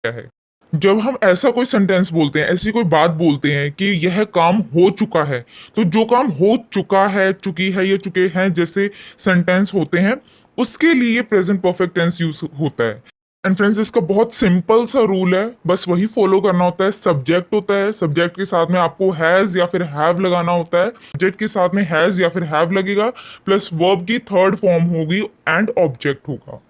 क्या है। जब हम ऐसा कोई सेंटेंस बोलते हैं, ऐसी कोई बात बोलते हैं कि यह काम हो चुका है, तो जो काम हो चुका है, चुकी है या चुके हैं जैसे सेंटेंस होते हैं, उसके लिए प्रेजेंट परफेक्ट टेंस यूज होता है। एंड फ्रेंड्स, इसका बहुत सिंपल सा रूल है, बस वही फॉलो करना होता है। सब्जेक्ट होता है, सब्जेक्ट के साथ में आपको हैज या फिर हैव लगाना होता है। सब्जेक्ट के साथ में हैज या फिर हैव लगेगा, प्लस वर्ब की थर्ड फॉर्म होगी एंड ऑब्जेक्ट होगा।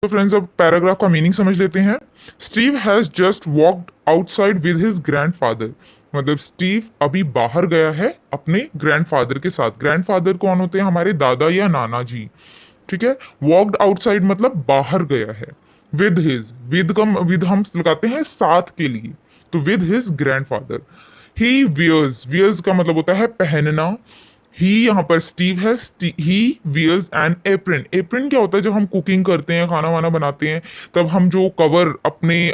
तो फ्रेंड्स, अब पैराग्राफ का मीनिंग समझ लेते हैं। Steve has just walked outside with his grandfather. मतलब स्टीव अभी बाहर गया है अपने ग्रैंडफादर के साथ। ग्रैंडफादर कौन होते हैं? हमारे दादा या नाना जी। ठीक है। वॉकड आउटसाइड मतलब बाहर गया है। विद हिज, विद हम लगाते हैं साथ के लिए, तो with his grandfather. He wears, wears का मतलब होता है पहनना। ही यहाँ पर स्टीव है। ही वियर्स एन एप्रन। एप्रन क्या होता है? जब हम कुकिंग करते हैं, खाना वाना बनाते हैं, तब हम जो कवर अपने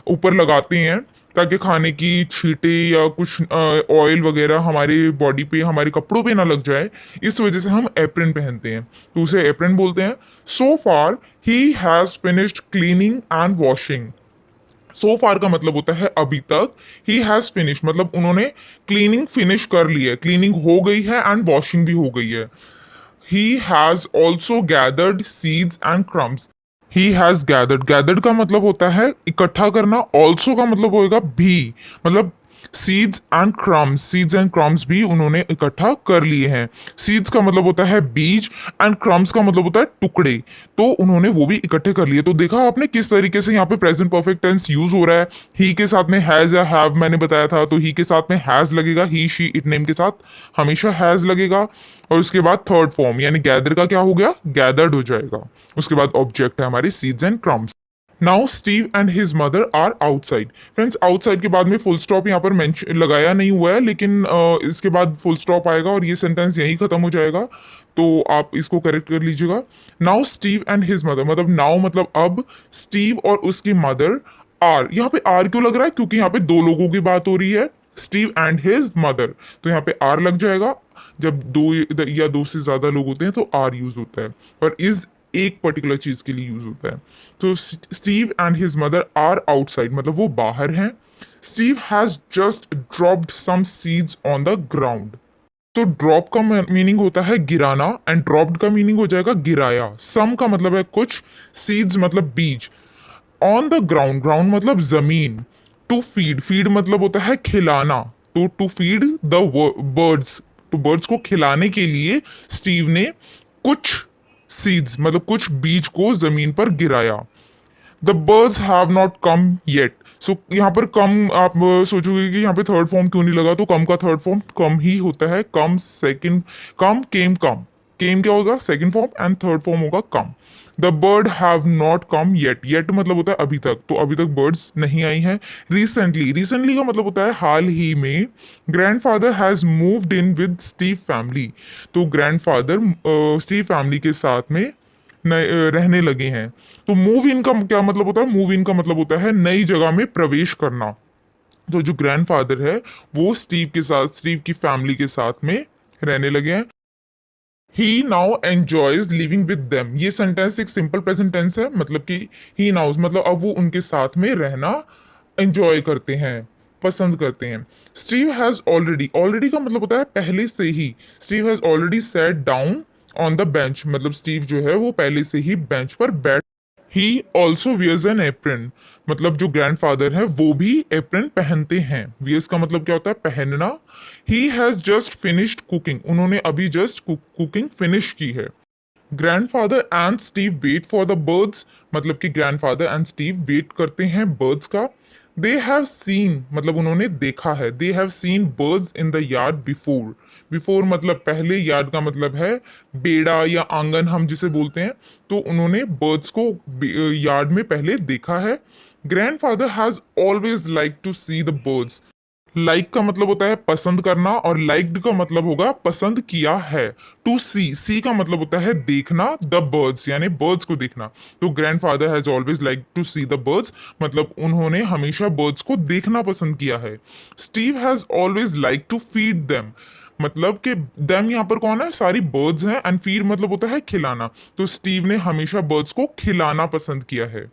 ऊपर लगाते हैं ताकि खाने की छींटे या कुछ ऑयल वगैरह हमारे बॉडी पे, हमारे कपड़ों पे ना लग जाए, इस वजह से हम एप्रन पहनते हैं, तो उसे एप्रन बोलते हैं। So far he has finished cleaning and washing. So far का मतलब होता है अभी तक। ही हैज फिनिश मतलब उन्होंने क्लीनिंग फिनिश कर ली है, क्लीनिंग हो गई है एंड वॉशिंग भी हो गई है। He has also gathered seeds and crumbs. He has gathered, gathered का मतलब होता है इकट्ठा करना। ऑल्सो का मतलब होगा भी, मतलब seeds and crumbs, seeds and crumbs भी उन्होंने इकट्ठा कर लिए हैं। सीड्स का मतलब होता है बीज, एंड क्रम्स का मतलब होता है टुकड़े, तो उन्होंने वो भी इकट्ठे कर लिए। तो देखा आपने किस तरीके से यहाँ पे प्रेजेंट परफेक्ट टेंस यूज हो रहा है। ही के साथ में हैज या हैव मैंने बताया था, तो ही के साथ में हैज लगेगा, ही शी इट नेम के साथ हमेशा हैज लगेगा। और उसके बाद थर्ड फॉर्म यानी गैदर का क्या हो गया? गैदर्ड हो जाएगा। उसके बाद ऑब्जेक्ट है हमारी seeds and crumbs. Now Steve and his mother are outside. Friends, outside के बाद में फुल स्टॉप यहाँ पर मेंशन लगाया नहीं हुआ है, लेकिन इसके बाद फुल स्टॉप आएगा और ये सेंटेंस यही खत्म हो जाएगा, तो आप इसको करेक्ट कर लीजिएगा। Now Steve and his mother, मतलब नाउ मतलब अब, स्टीव और उसकी मदर आर। यहाँ पे आर क्यों लग रहा है? क्योंकि यहाँ पे दो लोगों की बात हो रही है, स्टीव एंड हिज मदर, तो यहाँ पे आर लग जाएगा। जब दो या दो से ज्यादा लोग होते हैं तो आर यूज होता है, और इज एक पर्टिकुलर चीज के लिए यूज होता है। तो Steve and his mother are outside मतलब वो बाहर हैं। Steve has just dropped some seeds on the ground. तो ड्रॉप का मीनिंग होता है गिराना, एंड ड्रॉप्ड का मीनिंग हो जाएगा गिराया। सम का मतलब है कुछ, सीड्स मतलब बीज। ऑन द ग्राउंड, ग्राउंड मतलब जमीन। टू फीड, फीड मतलब होता है खिलाना, तो टू फीड द बर्ड्स, तो बर्ड्स को खिलाने के लिए स्टीव ने कुछ सीड्स मतलब कुछ बीज को जमीन पर गिराया। The birds have not come yet. So यहाँ पर कम आप सोचोगे कि यहाँ पे थर्ड फॉर्म क्यों नहीं लगा, तो कम का थर्ड फॉर्म कम ही होता है। कम सेकंड, कम केम कम, केम क्या होगा? Second form, and third form होगा come. The bird have not come yet, yet मतलब होता है अभी तक, तो अभी तक बर्ड्स नहीं आई हैं। रिसेंटली, रिसेंटली का मतलब होता है हाल ही में। Grandfather has moved in with Steve family, तो ग्रैंडफादर स्टीव फैमिली के साथ में रहने लगे हैं। तो मूव इन का क्या मतलब होता है? मूव इन का मतलब होता है नई जगह में प्रवेश करना। तो जो ग्रैंडफादर है वो स्टीव के साथ, स्टीव की फैमिली के साथ में रहने लगे हैं। He now enjoys living with them. ये सेंटेंस एक सिंपल प्रेजेंट टेंस है, मतलब कि ही नाउज मतलब अब वो उनके साथ में रहना एंजॉय करते हैं, पसंद करते हैं। स्टीव हैज ऑलरेडी, ऑलरेडी का मतलब होता है पहले से ही। Steve has already set down on the bench, मतलब स्टीव जो है वो पहले से ही बेंच पर बैठ। He also wears an apron, मतलब जो ग्रैंडफादर है वो भी एप्रन पहनते हैं। वियर्स का मतलब क्या होता है? पहनना। He has just finished cooking, उन्होंने अभी जस्ट कुकिंग फिनिश की है। Grandfather and Steve wait for the birds, मतलब कि ग्रैंडफादर एंड स्टीव वेट करते हैं बर्ड्स का। दे हैव सीन मतलब उन्होंने देखा है, they have seen birds in the yard before. Before मतलब पहले, यार्ड का मतलब है बेड़ा या आंगन हम जिसे बोलते हैं, तो उन्होंने बर्ड्स को यार्ड में पहले देखा है। Grandfather has always like to see the birds. Like का मतलब होता है पसंद करना, और लाइक्ड का मतलब होगा पसंद किया है। टू सी, सी का मतलब होता है देखना, द बर्ड्स यानी बर्ड्स को देखना। तो grandfather has always like to see the birds मतलब उन्होंने हमेशा बर्ड्स को देखना पसंद किया है। Steve has always like to feed them, मतलब कि देम यहाँ पर कौन है? सारी बर्ड्स हैं, एंड फीड मतलब होता है खिलाना, तो स्टीव ने हमेशा बर्ड्स को खिलाना पसंद किया है।